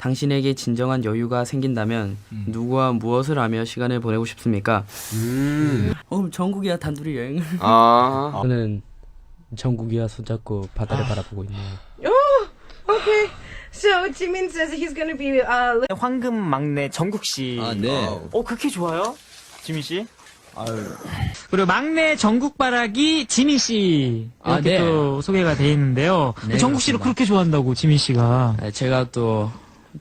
당신에게 진정한 여유가 생긴다면 누구와 무엇을 하며 시간을 보내고 싶습니까? 정국이와 단둘이 여행을. 저는 정국이와 손잡고 바다를 바라보고 있네요. Okay. So Jimin says he's gonna be 황금 막내 정국 씨. 네. 그렇게 좋아요? 지민 씨? 그리고 막내 정국바라기 지민 씨 이렇게 또 소개가 돼 있는데요. 네, 정국 씨를 그렇습니다. 그렇게 좋아한다고 지민 씨가. 제가 또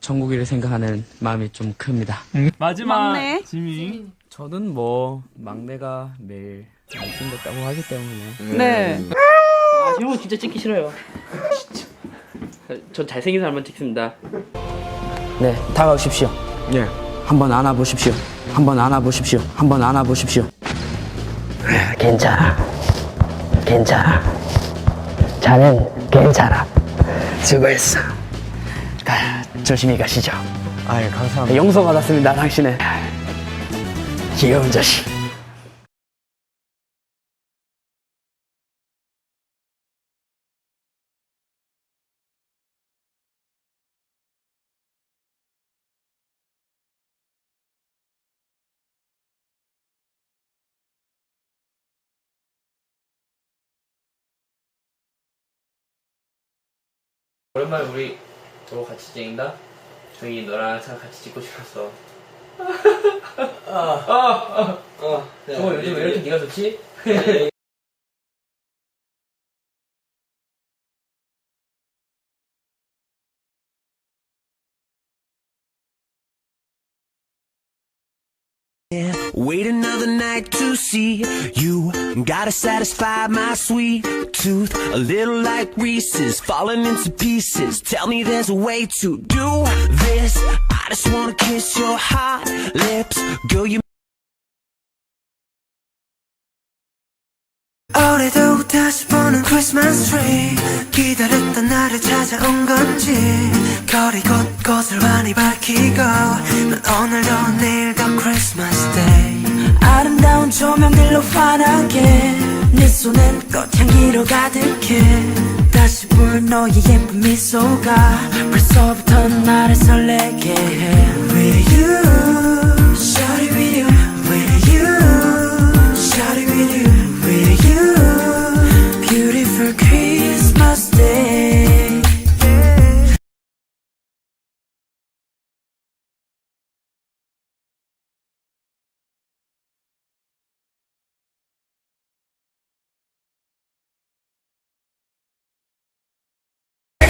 정국이를 생각하는 마음이 좀 큽니다. 마지막 막내. 지민. 저는 뭐 막내가 매일 잘생겼다고 하기 때문에. 네. 형 진짜 찍기 싫어요. 진짜. 전 잘생긴 사람만 찍습니다. 네, 다가오십시오. 예. 한번 안아보십시오. 한번 안아보십시오. 한번 안아보십시오. 괜찮아. 괜찮아. 자넨 괜찮아. 수고했어. 조심히 가시죠. 아예 감사합니다. 용서받았습니다, 당신은. 귀여운 자식. 오랜만에 우리 또 같이 찍는다? 정이 너랑 같이 찍고 싶었어. 정호 요즘 왜 이렇게 네가 좋지? Wait another night to see you. Gotta satisfy my sweet tooth. A little like Reese's, falling into pieces. Tell me there's a way to do this. I just wanna kiss your hot lips. Girl, you. 올해도 다시 보는 크리스마스 트리. 기다렸던 날을 찾아온 건지 거리 곳곳을 환히 밝히고 난 오늘도 내일도 크리스마스 데이. 아름다운 조명들로 환하게 네 손엔 꽃향기로 가득해. 다시 볼 너의 예쁜 미소가 벌써부터 나를 설레게 해. With you, shawty with you. With you, shawty with you. With you, beautiful Christmas day.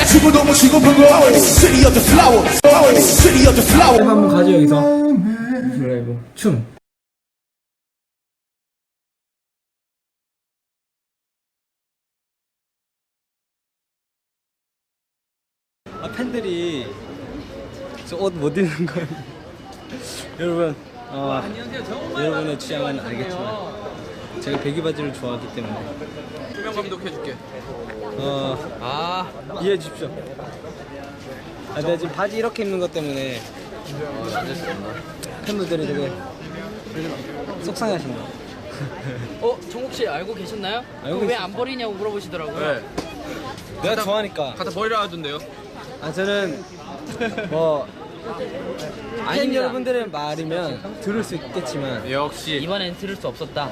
지금 너무 시급한 거. It's the city of the flower. It's the city of the flower. 한번 가죠 여기서. 라이브 춤. 팬들이 저 옷 못 입는 거예요. 여러분, 여러분의 취향은 알겠지만 제가 배기 바지를 좋아하기 때문에 조명 감독해줄게. 이해해 주십시오. 내가 지금 바지 이렇게 입는 것 때문에 팬분들이 되게 속상해하신다. 정국 씨 알고 계셨나요? 알고 왜 안 버리냐고 물어보시더라고요. 내가 좋아하니까. 갖다 버리라 하던데요. 저는 뭐 팬 아닙니다. 여러분들의 말이면 들을 수 있겠지만 역시 이번엔 들을 수 없었다.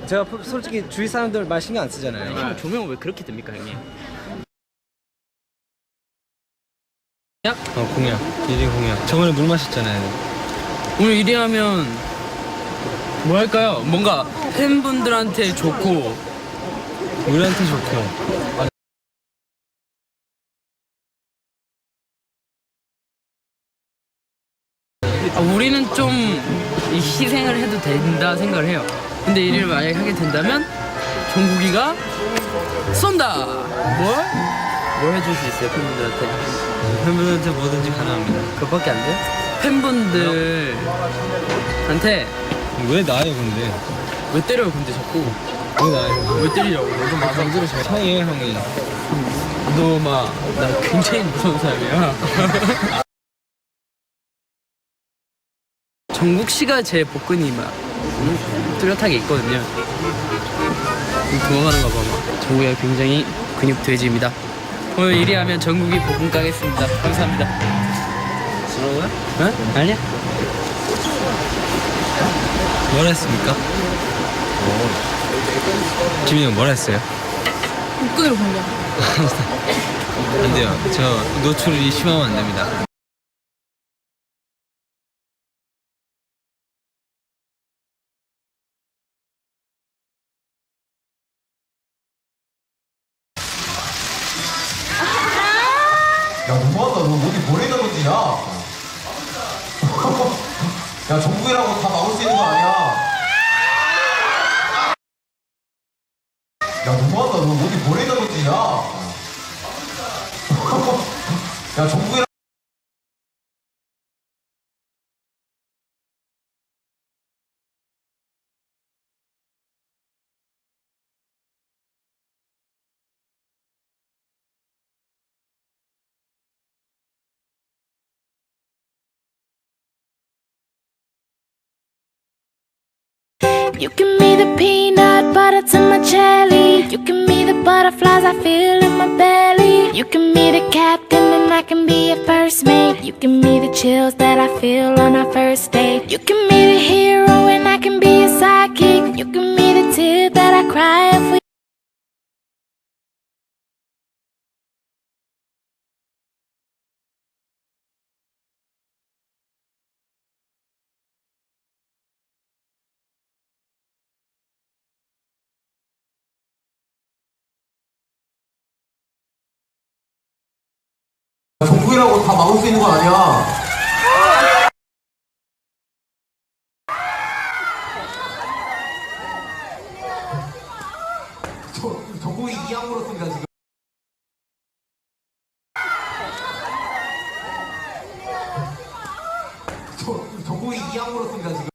제가 솔직히 주위 사람들 말 신경 안 쓰잖아요. 형 조명을 왜 그렇게 듭니까 형님? 공약 1위 공약. 저번에 물 마셨잖아요. 오늘 1위 하면 뭐 할까요? 뭔가 팬분들한테 좋고 우리한테 좋고. 우리는 좀 희생을 해도 된다 생각을 해요. 근데 1위를 만약에 하게 된다면 정국이가 쏜다. 뭘 해줄 수 있어요 팬분들한테? 팬분들한테 뭐든지 가능합니다. 그것밖에 안 돼? 팬분들한테 왜 나요 근데? 왜 때려요 근데 자꾸? 왜 나요? 왜 때리냐고. 너도 막 강제로 잘 형이에요 형이. 너 막 나 굉장히 무서운 사람이야. 정국 씨가 제 복근이 막 뚜렷하게 있거든요. 도망가는 거 봐. 막 정국이가 굉장히 근육 돼지입니다. 오늘 1위 하면 전국이 볶음 가겠습니다. 감사합니다. 뭐라고요? 응? 아니야? 뭘 했습니까? 지민이 형 뭘 했어요? 국근으로 걸려. 안 돼요. 저 노출이 심하면 안 됩니다. 야, 너무하다. 너 어디 보내다 던지냐? 야, 정국이라고 다 나올 수 있는 거 아니야? 야, 너무하다. 너 어디 보내다 던지냐? 야, 정국이라고. You give me the peanut butter to my jelly. You give me the butterflies I feel in my belly. You give me the captain and I can be a first mate. You give me the chills that I feel on our first date. You give me the hero and I can be a sidekick. You give me the tear that I cry if we 정국이라고 다 나올 수 있는 거 아니야? 정국이 이양 물었습니다, 지금. 정국이 이양 물었습니다, 지금.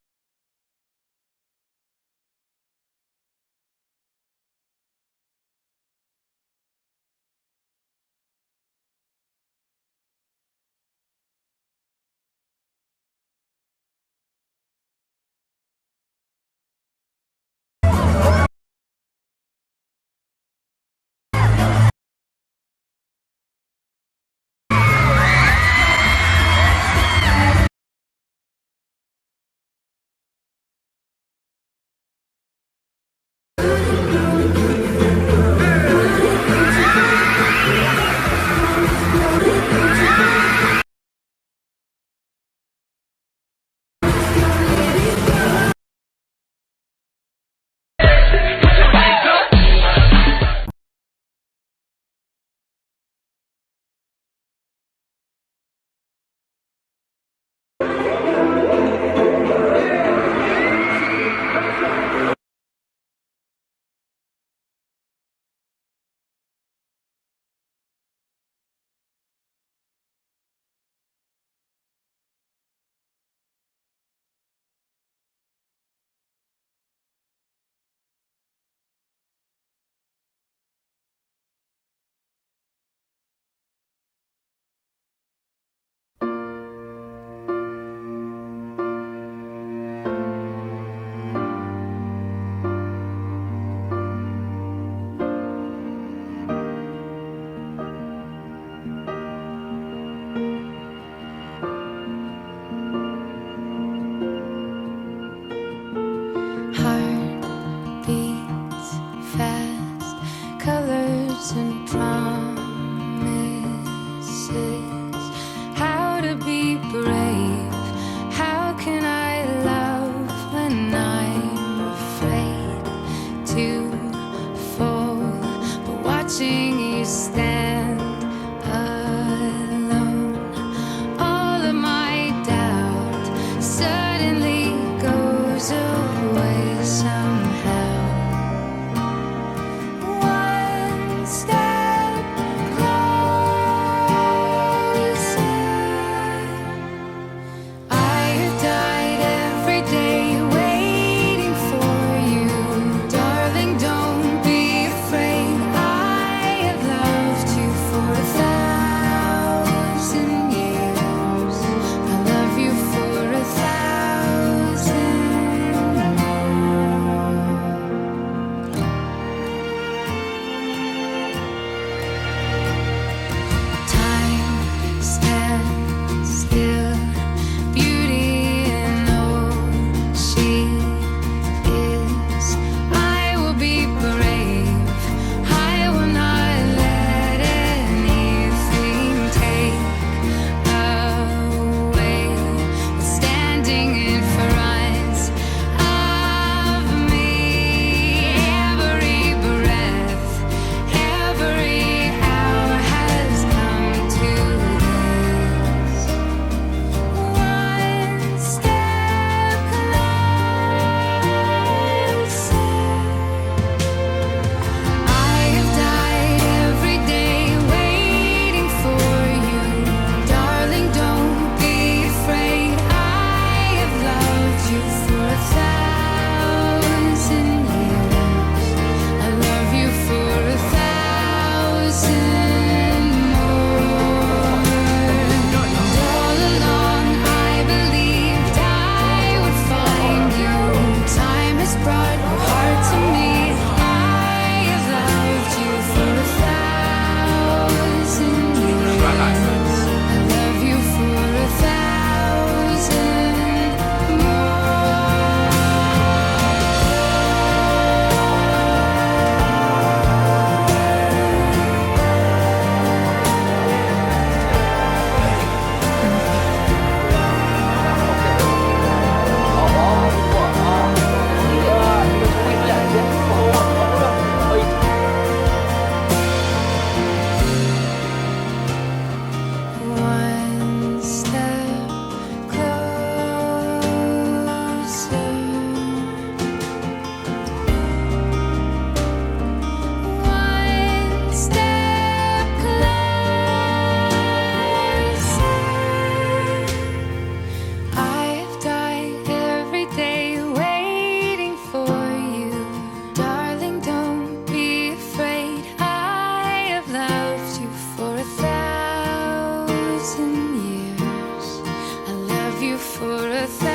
for 1,000